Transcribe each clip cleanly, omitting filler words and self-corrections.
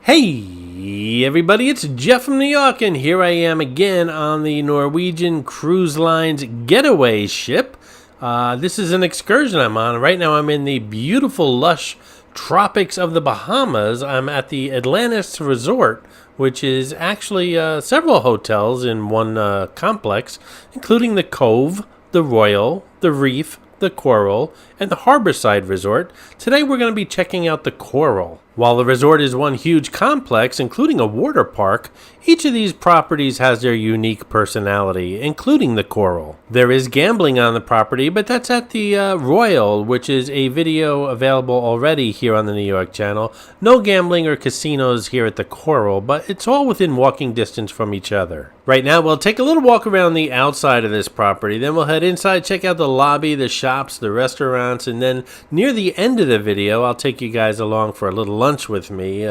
Hey everybody, it's Jeff from New York, and here I am again on the Norwegian Cruise Line's Getaway ship. This is an excursion I'm on. Right now I'm in the beautiful, lush tropics of the Bahamas. I'm at the Atlantis resort, which is actually several hotels in one complex, including the Cove, the Royal, the Reef, the Coral, and the Harborside Resort. Today we're going to be checking out the Coral. While the resort is one huge complex, including a water park, each of these properties has their unique personality, including the Coral. There is gambling on the property, but that's at the Royal, which is a video available already here on the New York channel. No gambling or casinos here at the Coral, but it's all within walking distance from each other. Right now, we'll take a little walk around the outside of this property, then we'll head inside, check out the lobby, the shops, the restaurants, and then near the end of the video, I'll take you guys along for a little lunch with me.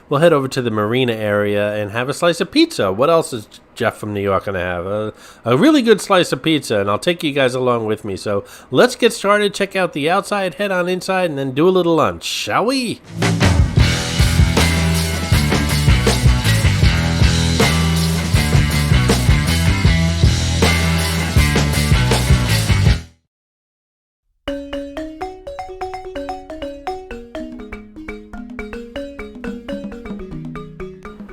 We'll head over to the Marina area and have a slice of pizza. What else is Jeff from New York going to have? A really good slice of pizza, and I'll take you guys along with me. So let's get started, check out the outside, head on inside, and then do a little lunch, shall we?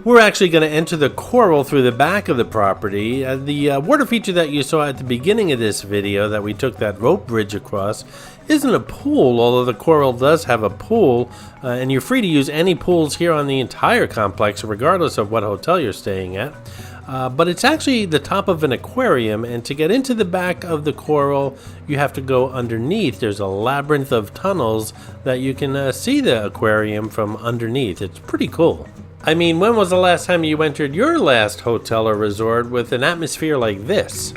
We're actually going to enter the Coral through the back of the property. The water feature that you saw at the beginning of this video that we took that rope bridge across isn't a pool, although the Coral does have a pool, and you're free to use any pools here on the entire complex, regardless of what hotel you're staying at. But it's actually the top of an aquarium, and to get into the back of the Coral, you have to go underneath. There's a labyrinth of tunnels that you can see the aquarium from underneath. It's pretty cool. I mean, when was the last time you entered your last hotel or resort with an atmosphere like this?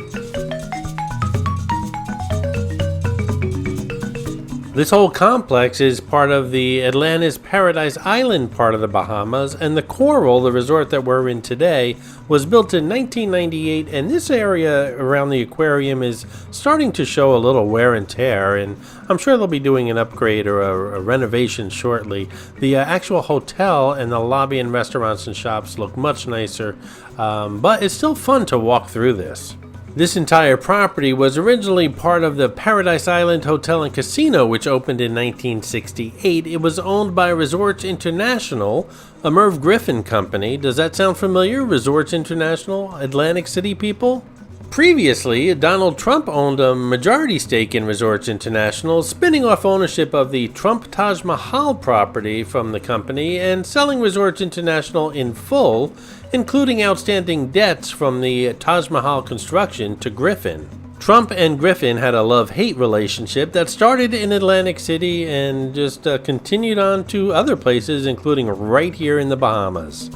This whole complex is part of the Atlantis Paradise Island part of the Bahamas, and the Coral, the resort that we're in today, was built in 1998, and this area around the aquarium is starting to show a little wear and tear, and I'm sure they'll be doing an upgrade or a renovation shortly. The actual hotel and the lobby and restaurants and shops look much nicer, but it's still fun to walk through this. This entire property was originally part of the Paradise Island Hotel and Casino, which opened in 1968. It was owned by Resorts International, a Merv Griffin company. Does that sound familiar? Resorts International, Atlantic City people? Previously, Donald Trump owned a majority stake in Resorts International, spinning off ownership of the Trump Taj Mahal property from the company and selling Resorts International in full, including outstanding debts from the Taj Mahal construction to Griffin. Trump and Griffin had a love-hate relationship that started in Atlantic City and just continued on to other places, including right here in the Bahamas.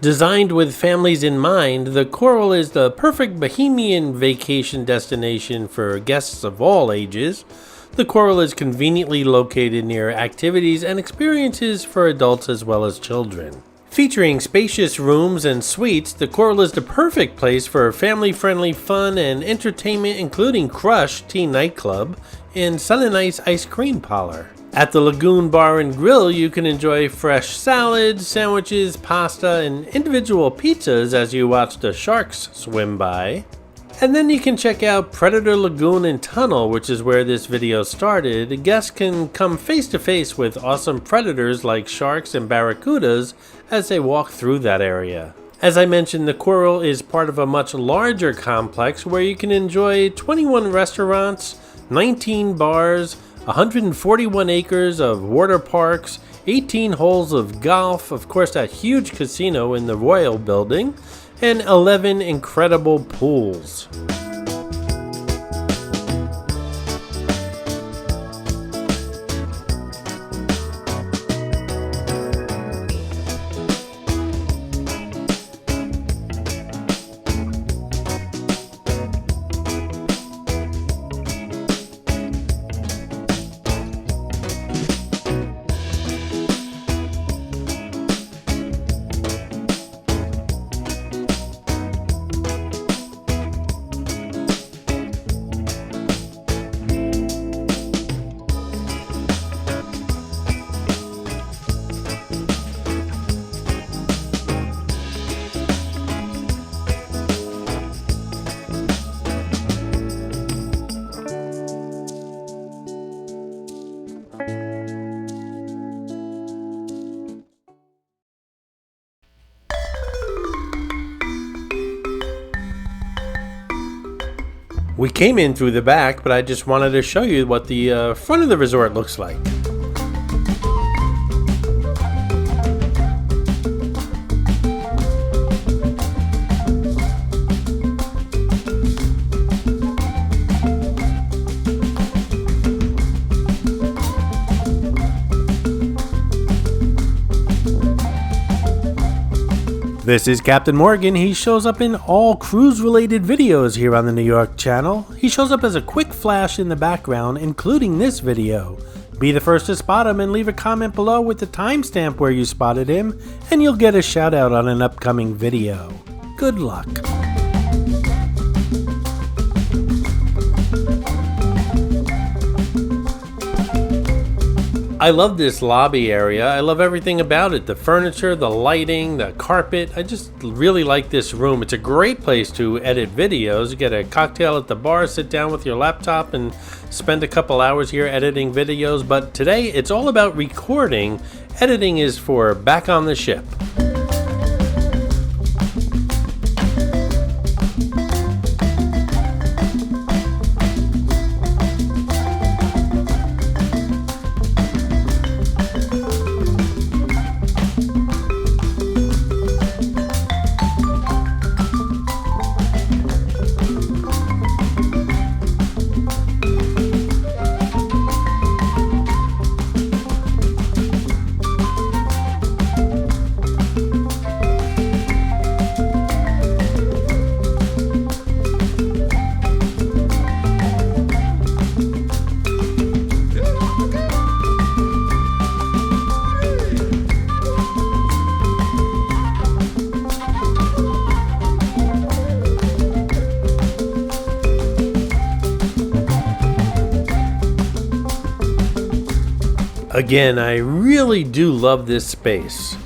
Designed with families in mind, the Coral is the perfect Bohemian vacation destination for guests of all ages. The Coral is conveniently located near activities and experiences for adults as well as children. Featuring spacious rooms and suites, the Coral is the perfect place for family-friendly fun and entertainment, including Crush Tea Nightclub and Sun and Ice Ice Cream Parlor. At the Lagoon Bar and Grill, you can enjoy fresh salads, sandwiches, pasta, and individual pizzas as you watch the sharks swim by. And then you can check out Predator Lagoon and Tunnel, which is where this video started. Guests can come face to face with awesome predators like sharks and barracudas as they walk through that area. As I mentioned, the Coral is part of a much larger complex where you can enjoy 21 restaurants, 19 bars, 141 acres of water parks, 18 holes of golf, of course that huge casino in the Royal building, and 11 incredible pools. We came in through the back, but I just wanted to show you what the front of the resort looks like. This is Captain Morgan. He shows up in all cruise-related videos here on the New York channel. He shows up as a quick flash in the background, including this video. Be the first to spot him and leave a comment below with the timestamp where you spotted him, and you'll get a shout out on an upcoming video. Good luck. I love this lobby area. I love everything about it. The furniture, the lighting, the carpet. I just really like this room. It's a great place to edit videos. You get a cocktail at the bar, sit down with your laptop and spend a couple hours here editing videos. But today it's all about recording. Editing is for back on the ship. Again, I really do love this space.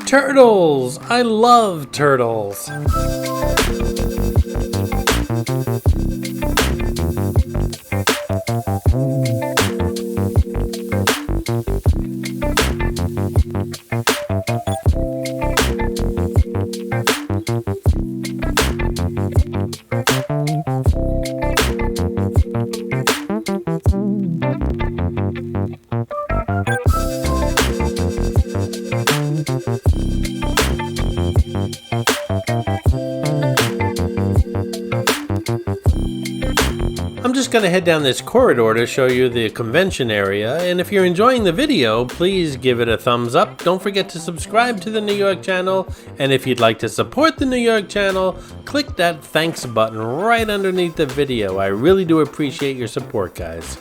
Turtles! I love turtles! I'm just going to head down this corridor to show you the convention area, and if you're enjoying the video, please give it a thumbs up. Don't forget to subscribe to the New York channel, and if you'd like to support the New York channel, click that thanks button right underneath the video. I really do appreciate your support, guys.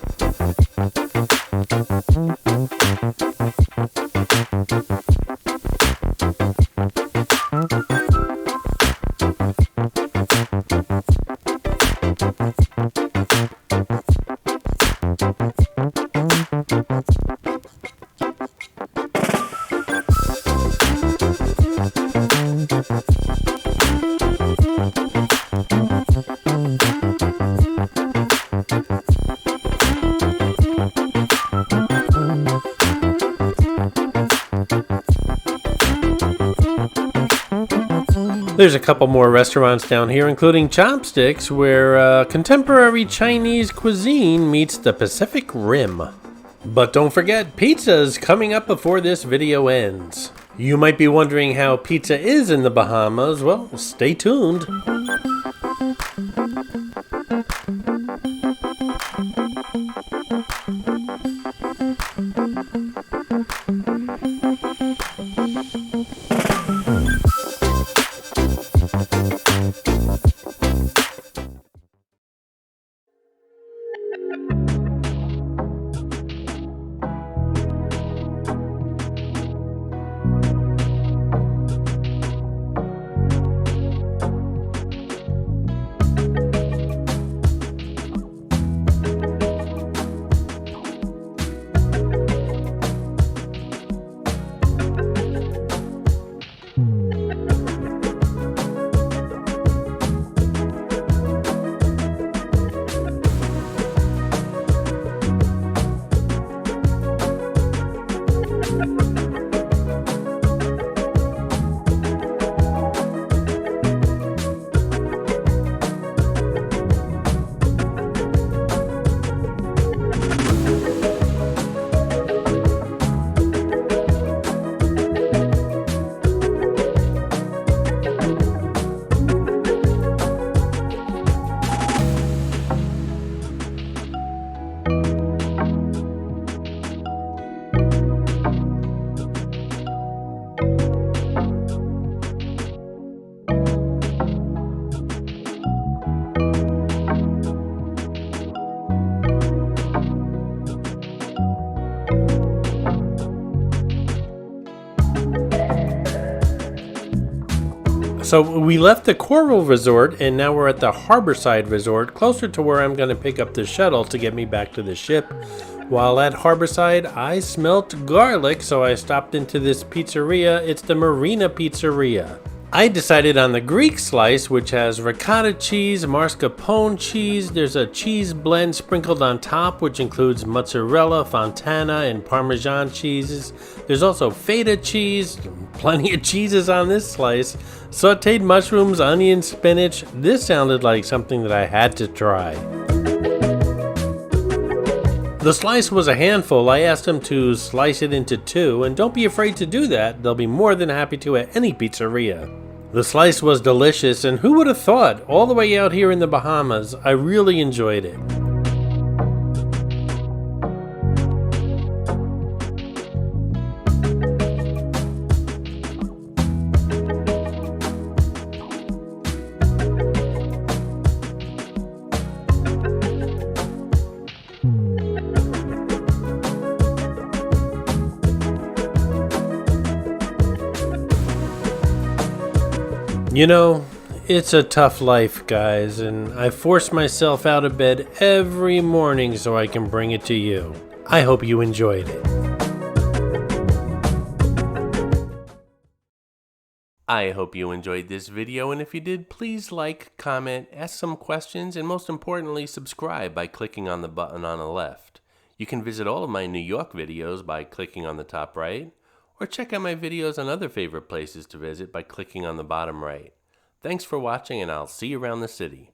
There's a couple more restaurants down here, including Chopsticks, where contemporary Chinese cuisine meets the Pacific Rim. But don't forget, pizza's coming up before this video ends. You might be wondering how pizza is in the Bahamas. Well, stay tuned. So we left the Coral Resort and now we're at the Harborside Resort, closer to where I'm going to pick up the shuttle to get me back to the ship. While at Harborside, I smelt garlic, so I stopped into this pizzeria. It's the Marina Pizzeria. I decided on the Greek slice, which has ricotta cheese, mascarpone cheese. There's a cheese blend sprinkled on top, which includes mozzarella, fontana, and Parmesan cheeses. There's also feta cheese, plenty of cheeses on this slice, sauteed mushrooms, onion, spinach. This sounded like something that I had to try. The slice was a handful. I asked them to slice it into two, and don't be afraid to do that. They'll be more than happy to at any pizzeria. The slice was delicious, and who would have thought? All the way out here in the Bahamas, I really enjoyed it. You know, it's a tough life, guys, and I force myself out of bed every morning so I can bring it to you. I hope you enjoyed it. I hope you enjoyed this video, and if you did, please like, comment, ask some questions, and most importantly, subscribe by clicking on the button on the left. You can visit all of my New York videos by clicking on the top right, or check out my videos on other favorite places to visit by clicking on the bottom right. Thanks for watching, and I'll see you around the city.